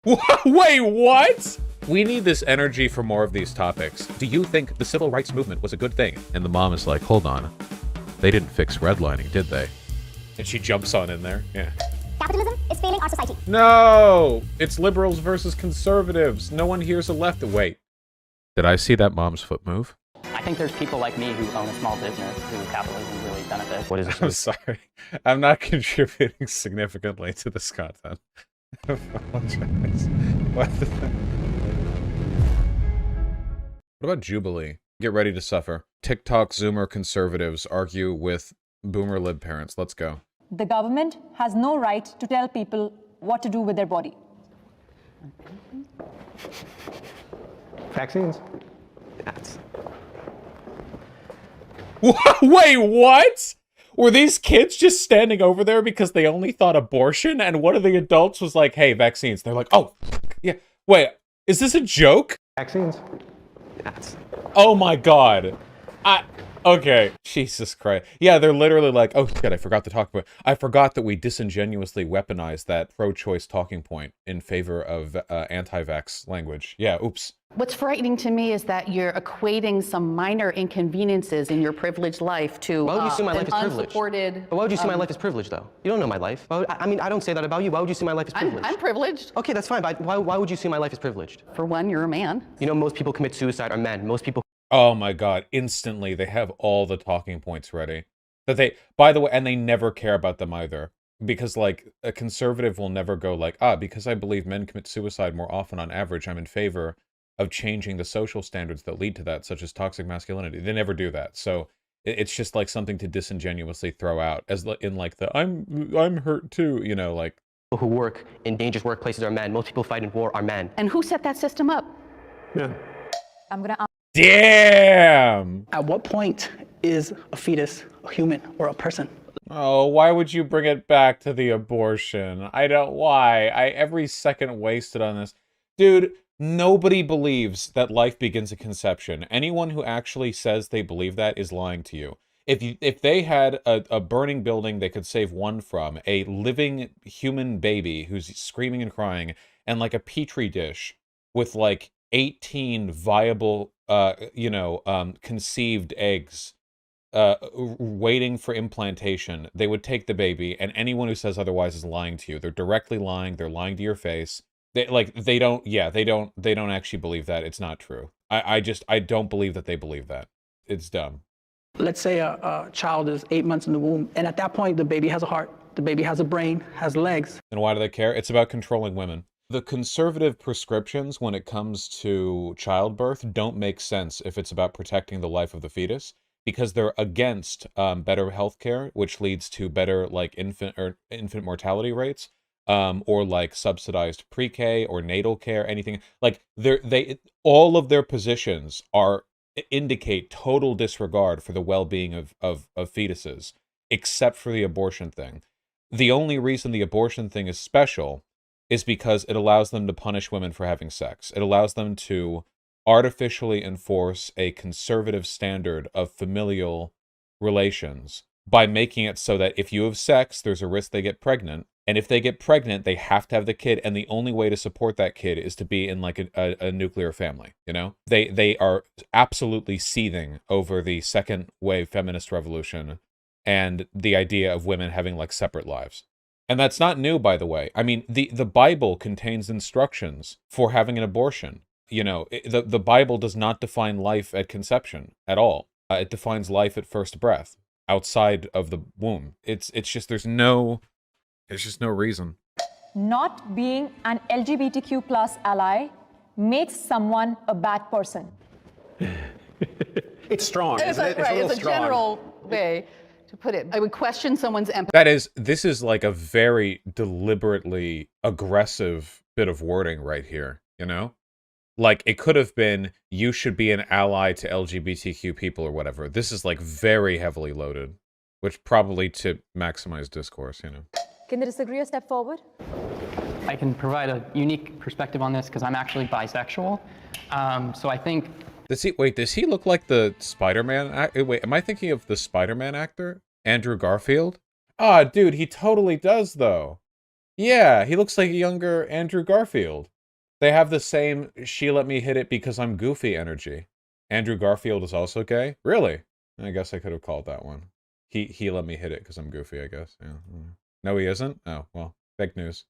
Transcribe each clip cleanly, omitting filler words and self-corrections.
Wait, what? We need this energy for more of these topics. Do you think the civil rights movement was a good thing? And the mom is like, hold on. They didn't fix redlining, did they? And she jumps on in there. Yeah. Capitalism is failing our society. No! It's liberals versus conservatives. No one hears a left. Wait. Did I see that mom's foot move? I think there's people like me who own a small business who capitalism really benefits. What is it? I'm sorry. I'm not contributing significantly to this content. I apologize. What about Jubilee? Get ready to suffer. TikTok Zoomer conservatives argue with boomer lib parents. Let's go. The government has no right to tell people what to do with their body. Vaccines. Wait, what? Were these kids just standing over there because they only thought abortion? And one of the adults was like, hey, vaccines. They're like, oh, yeah. Wait, is this a joke? Vaccines. Oh my god. Okay. Jesus Christ. Yeah, they're literally like, oh shit, I forgot to talk about. I forgot that we disingenuously weaponized that pro-choice talking point in favor of anti-vax language. Yeah, oops. What's frightening to me is that you're equating some minor inconveniences in your privileged life to why would you assume my life is privileged? Unsupported. But why would you see my life as privileged, though? You don't know my life. I mean, I don't say that about you. Why would you see my life as privileged? I'm privileged. Okay, that's fine, but why would you see my life as privileged? For one, you're a man. You know, most people commit suicide are men. Most people... Oh my god, instantly they have all the talking points ready. That they, by the way, and they never care about them either. Because, like, a conservative will never go like, because I believe men commit suicide more often on average, I'm in favor of changing the social standards that lead to that, such as toxic masculinity. They never do that. So it's just like something to disingenuously throw out as in like the I'm hurt too, you know, like who work in dangerous workplaces are men. Most people fight in war are men. And who set that system up? Yeah. I'm gonna damn. At what point is a fetus a human or a person? Oh, why would you bring it back to the abortion? I don't, why? Every second wasted on this. Dude, nobody believes that life begins at conception. Anyone who actually says they believe that is lying to you. If they had a burning building they could save one from, a living human baby who's screaming and crying, and like a petri dish with like 18 viable, conceived eggs waiting for implantation, they would take the baby, and anyone who says otherwise is lying to you. They're directly lying. They're lying to your face. They don't actually believe that. It's not true. I don't believe that they believe that. It's dumb. Let's say a child is 8 months in the womb, and at that point, the baby has a heart, the baby has a brain, has legs. And why do they care? It's about controlling women. The conservative prescriptions when it comes to childbirth don't make sense if it's about protecting the life of the fetus, because they're against better healthcare, which leads to better like infant mortality rates. Or like subsidized pre-K or natal care, anything like all of their positions indicate total disregard for the well-being of fetuses, except for the abortion thing. The only reason the abortion thing is special is because it allows them to punish women for having sex. It allows them to artificially enforce a conservative standard of familial relations by making it so that if you have sex, there's a risk they get pregnant. And if they get pregnant, they have to have the kid, and the only way to support that kid is to be in like a nuclear family, you know? They are absolutely seething over the second wave feminist revolution and the idea of women having like separate lives. And that's not new, by the way. I mean, the Bible contains instructions for having an abortion. You know, the Bible does not define life at conception at all. It defines life at first breath, outside of the womb. It's just there's just no reason. Not being an LGBTQ plus ally makes someone a bad person. It's strong, isn't it? It's a general way to put it. I would question someone's empathy. This is like a very deliberately aggressive bit of wording right here, you know? Like, it could have been, you should be an ally to LGBTQ people or whatever. This is like very heavily loaded, which probably to maximize discourse, you know? Can the disagreeer step forward? I can provide a unique perspective on this because I'm actually bisexual. So I think... Does he look like the Spider-Man? Wait, am I thinking of the Spider-Man actor? Andrew Garfield? Ah, dude, he totally does, though. Yeah, he looks like a younger Andrew Garfield. They have the same "she let me hit it because I'm goofy" energy. Andrew Garfield is also gay? Really? I guess I could have called that one. He let me hit it because I'm goofy, I guess. Yeah. No, he isn't? Oh, well, fake news.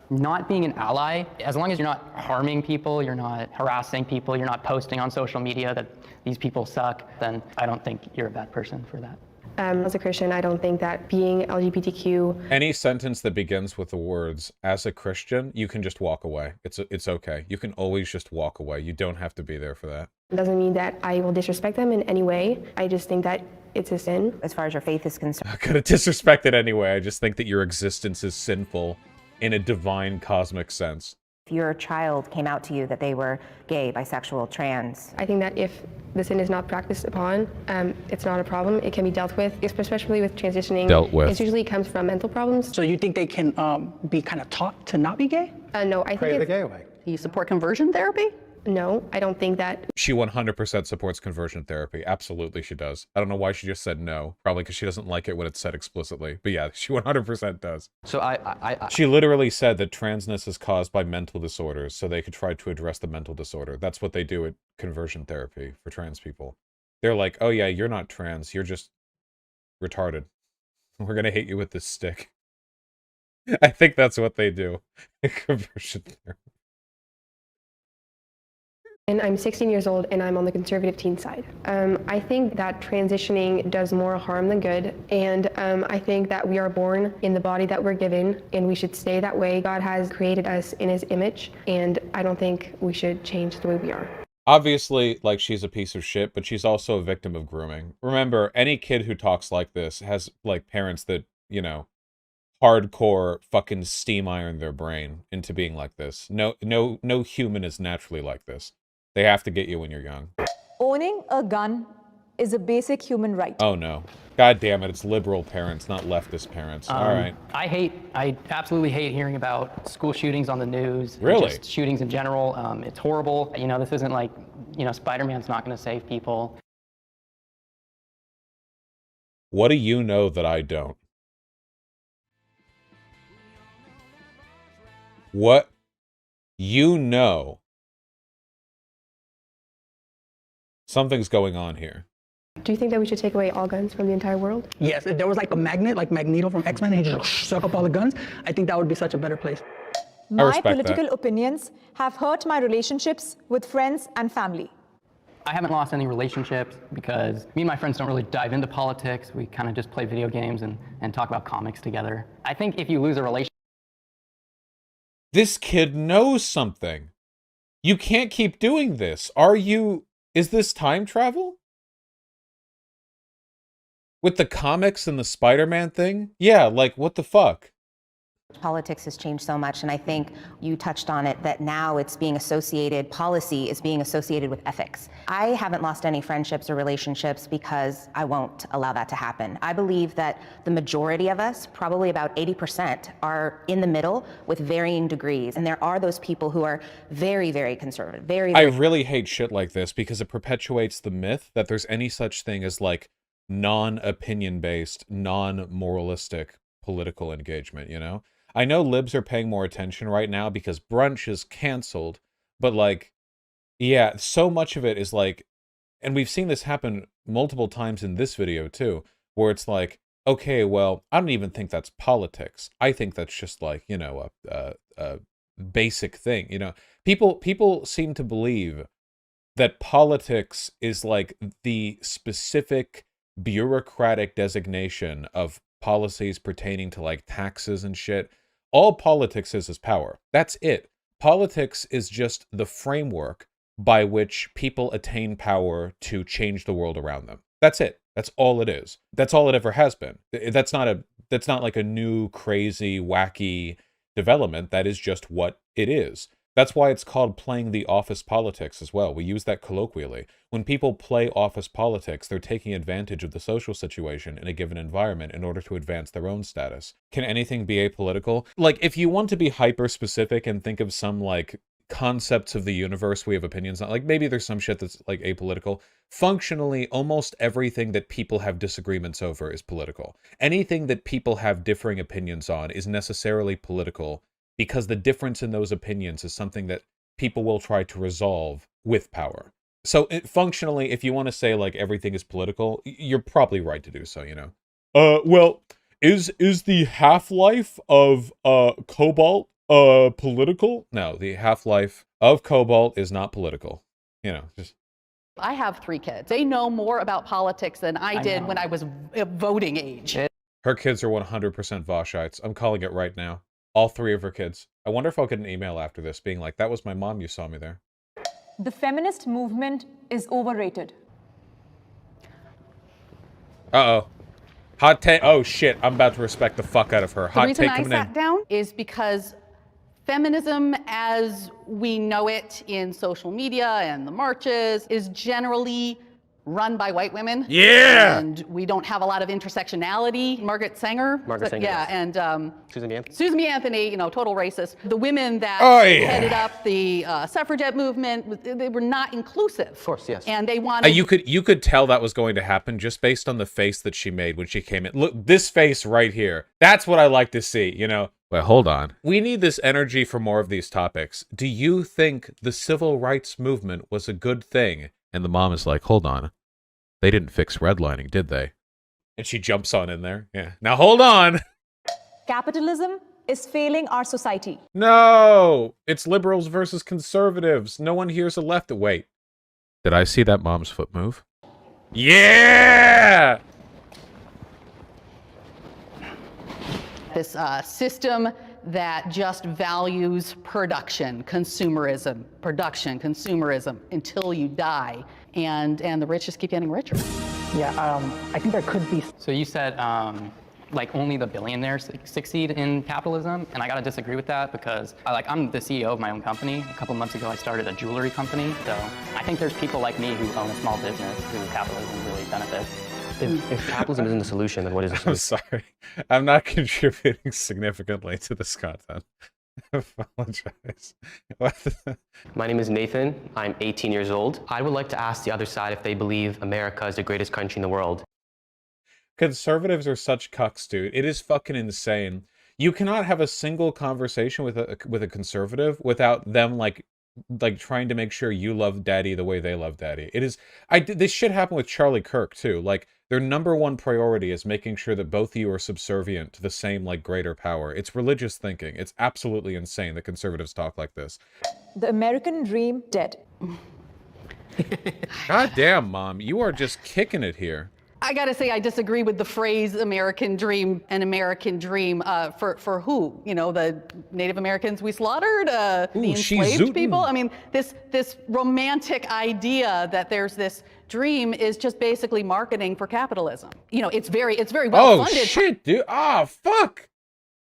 Not being an ally, as long as you're not harming people, you're not harassing people, you're not posting on social media that these people suck, then I don't think you're a bad person for that. As a Christian, I don't think that being LGBTQ... Any sentence that begins with the words, as a Christian, you can just walk away. It's okay. You can always just walk away. You don't have to be there for that. doesn't mean that I will disrespect them in any way. I just think that it's a sin. As far as your faith is concerned. I'm gonna disrespect it anyway. I just think that your existence is sinful in a divine cosmic sense. If your child came out to you that they were gay, bisexual, trans. I think that if the sin is not practiced upon, it's not a problem. It can be dealt with, especially with transitioning. Dealt with. It usually comes from mental problems. So you think they can be kind of taught to not be gay? No, I think Pray the it's... gay away. Do you support conversion therapy? No, I don't think that... She 100% supports conversion therapy. Absolutely she does. I don't know why she just said no. Probably because she doesn't like it when it's said explicitly. But yeah, she 100% does. So She literally said that transness is caused by mental disorders, so they could try to address the mental disorder. That's what they do at conversion therapy for trans people. They're like, oh yeah, you're not trans, you're just retarded. We're gonna hit you with this stick. I think that's what they do in conversion therapy. And I'm 16 years old and I'm on the conservative teen side. I think that transitioning does more harm than good. And I think that we are born in the body that we're given and we should stay that way. God has created us in his image and I don't think we should change the way we are. Obviously, like, she's a piece of shit, but she's also a victim of grooming. Remember, any kid who talks like this has, like, parents that, you know, hardcore fucking steam iron their brain into being like this. No human is naturally like this. They have to get you when you're young. Owning a gun is a basic human right. Oh no. God damn it, it's liberal parents, not leftist parents. All right. I absolutely hate hearing about school shootings on the news. Really? Just shootings in general. It's horrible. You know, this isn't like, you know, Spider-Man's not going to save people. What do you know that I don't? What you know? Something's going on here. Do you think that we should take away all guns from the entire world? Yes, if there was like a magnet, like Magneto from X-Men, and he just suck up all the guns, I think that would be such a better place. My political opinions have hurt my relationships with friends and family. I haven't lost any relationships because me and my friends don't really dive into politics. We kind of just play video games and talk about comics together. I think if you lose a relationship... This kid knows something. You can't keep doing this. Is this time travel? With the comics and the Spider-Man thing? Yeah, like, what the fuck? Politics has changed so much, and I think you touched on it, that now it's being associated, policy is being associated with ethics. I haven't lost any friendships or relationships because I won't allow that to happen. I believe that the majority of us, probably about 80%, are in the middle with varying degrees, and there are those people who are very, very conservative, very... I really hate shit like this because it perpetuates the myth that there's any such thing as, like, non-opinion-based, non-moralistic political engagement, you know? I know libs are paying more attention right now because brunch is canceled, but, like, yeah, so much of it is like, and we've seen this happen multiple times in this video too, where it's like, okay, well, I don't even think that's politics. I think that's just, like, you know, a basic thing, you know? People seem to believe that politics is, like, the specific bureaucratic designation of policies pertaining to, like, taxes and shit. All politics is power. That's it. Politics is just the framework by which people attain power to change the world around them. That's it. That's all it is. That's all it ever has been. That's not like a new, crazy, wacky development. That is just what it is. That's why it's called playing the office politics as well. We use that colloquially. When people play office politics, they're taking advantage of the social situation in a given environment in order to advance their own status. Can anything be apolitical? Like, if you want to be hyper-specific and think of some, like, concepts of the universe we have opinions on. Like, maybe there's some shit that's, like, apolitical. Functionally, almost everything that people have disagreements over is political. Anything that people have differing opinions on is necessarily political, because the difference in those opinions is something that people will try to resolve with power. So, functionally, if you want to say, like, everything is political, you're probably right to do so, you know? Well, is the half-life of, cobalt, political? No, the half-life of cobalt is not political. You know, just... I have 3 kids. They know more about politics than I did when I was voting age. Her kids are 100% Vaushites. I'm calling it right now. All 3 of her kids. I wonder if I'll get an email after this being like, that was my mom, you saw me there. The feminist movement is overrated. Uh-oh. Hot take. Oh, shit. I'm about to respect the fuck out of her. Hot The reason take I coming sat in. down is because feminism as we know it in social media and the marches is generally run by white women. Yeah! And we don't have a lot of intersectionality. Margaret Sanger. Margaret Sanger, Yeah, yes. and Susan B. Anthony. Susan B. Anthony, you know, total racist. The women that Oh, yeah. headed up the suffragette movement, they were not inclusive. Of course, yes. And they wanted... You could tell that was going to happen just based on the face that she made when she came in. Look, this face right here. That's what I like to see, you know? Wait, hold on. We need this energy for more of these topics. Do you think the civil rights movement was a good thing? And the mom is like, hold on. They didn't fix redlining, did they? And she jumps on in there. Yeah. Now hold on. Capitalism is failing our society. No! It's liberals versus conservatives. No one here's a left. Wait. Did I see that mom's foot move? Yeah! This system that just values production, consumerism, until you die, and the rich just keep getting richer. Yeah, I think there could be. So you said like only the billionaires succeed in capitalism, and I gotta disagree with that because I'm the CEO of my own company. A couple months ago, I started a jewelry company. So I think there's people like me who own a small business who capitalism really benefits. If capitalism isn't the solution, then what is the I'm solution? sorry. I'm not contributing significantly to this content. I apologize. My name is Nathan. I'm 18 years old. I would like to ask the other side if they believe America is the greatest country in the world. Conservatives are such cucks, dude. It is fucking insane. You cannot have a single conversation with a conservative without them like trying to make sure you love daddy the way they love daddy. It is this shit happened with Charlie Kirk too. Like their #1 priority is making sure that both of you are subservient to the same like greater power. It's religious thinking. It's absolutely insane that conservatives talk like this. The American dream dead. God damn, Mom, you are just kicking it here. I gotta say, I disagree with the phrase American dream. An American dream for who? You know, the Native Americans we slaughtered, the enslaved people. I mean, this romantic idea that there's this dream is just basically marketing for capitalism. You know, it's very well funded. Oh shit, dude! Ah, fuck!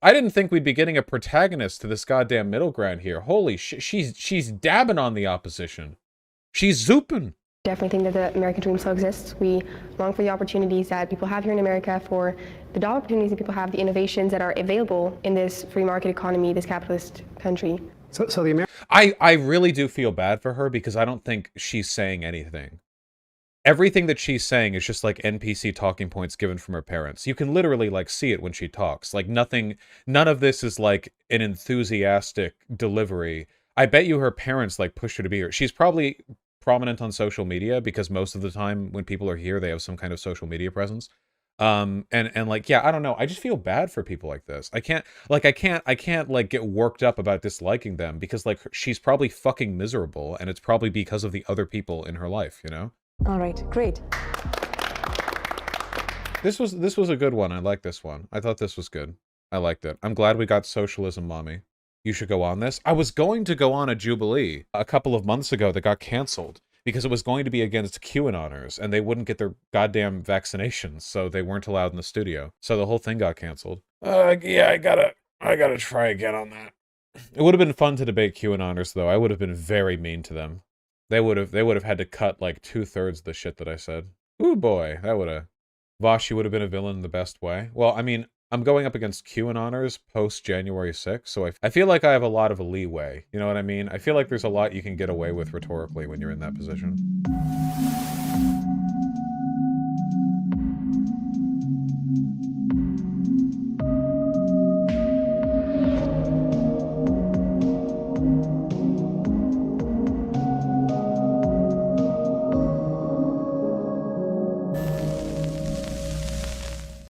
I didn't think we'd be getting a protagonist to this goddamn middle ground here. Holy shit, she's dabbing on the opposition. She's zooping. Definitely think that the American dream still exists. We long for the opportunities that people have here in America, for the job opportunities that people have, the innovations that are available in this free market economy, this capitalist country. So the American... I really do feel bad for her because I don't think she's saying anything. Everything that she's saying is just like NPC talking points given from her parents. You can literally like see it when she talks. Like none of this is like an enthusiastic delivery. I bet you her parents like pushed her to be here. She's probably prominent on social media because most of the time when people are here, they have some kind of social media presence. And like, yeah, I don't know. I just feel bad for people like this. I can't like get worked up about disliking them because like she's probably fucking miserable and it's probably because of the other people in her life, you know? All right, great. This was a good one. I like this one. I thought this was good. I liked it. I'm glad we got Socialism Mommy. You should go on this. I was going to go on a Jubilee a couple of months ago that got canceled because it was going to be against QAnoners and they wouldn't get their goddamn vaccinations, so they weren't allowed in the studio. So the whole thing got canceled. Yeah, I gotta try again on that. It would have been fun to debate QAnoners though. I would have been very mean to them. They would have had to cut like 2/3 of the shit that I said. Ooh boy, that would have... Vaush, you would have been a villain in the best way. Well, I mean, I'm going up against QAnoners post-January 6th, so I feel like I have a lot of leeway. You know what I mean? I feel like there's a lot you can get away with rhetorically when you're in that position.